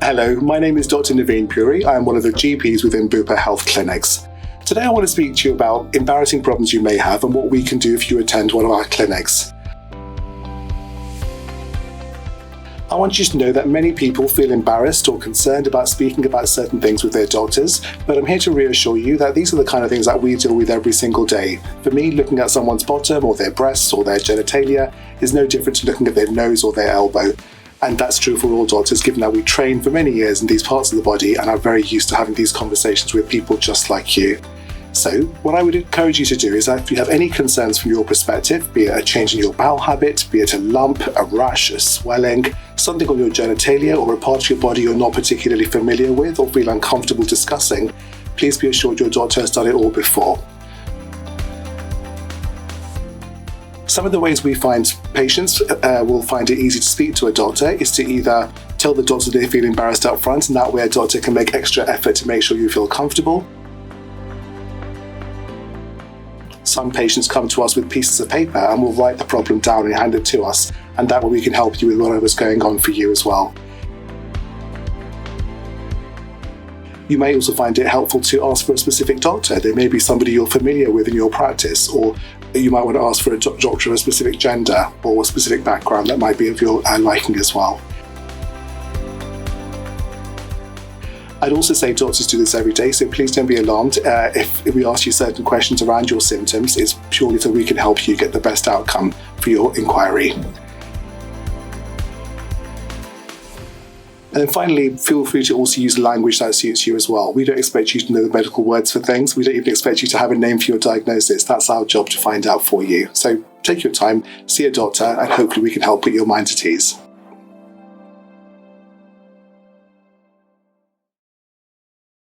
Hello, my name is Dr. Naveen Puri. I am one of the GPs within Bupa Health Clinics. Today I want to speak to you about embarrassing problems you may have and what we can do if you attend one of our clinics. I want you to know that many people feel embarrassed or concerned about speaking about certain things with their doctors, but I'm here to reassure you that these are the kind of things that we deal with every single day. For me, looking at someone's bottom or their breasts or their genitalia is no different to looking at their nose or their elbow. And that's true for all doctors, given that we train for many years in these parts of the body and are very used to having these conversations with people just like you. So what I would encourage you to do is that if you have any concerns from your perspective, be it a change in your bowel habit, be it a lump, a rash, a swelling, something on your genitalia or a part of your body you're not particularly familiar with or feel uncomfortable discussing, please be assured your doctor has done it all before. Some of the ways we find patients will find it easy to speak to a doctor is to either tell the doctor they feel embarrassed up front, and that way a doctor can make extra effort to make sure you feel comfortable. Some patients come to us with pieces of paper and will write the problem down and hand it to us, and that way we can help you with whatever's going on for you as well. You may also find it helpful to ask for a specific doctor. There may be somebody you're familiar with in your practice, or you might want to ask for a doctor of a specific gender or a specific background that might be of your liking as well. I'd also say doctors do this every day, so please don't be alarmed if we ask you certain questions around your symptoms. It's purely so we can help you get the best outcome for your inquiry. And then finally, feel free to also use language that suits you as well. We don't expect you to know the medical words for things. We don't even expect you to have a name for your diagnosis. That's our job to find out for you. So take your time, see a doctor, and hopefully we can help put your mind at ease.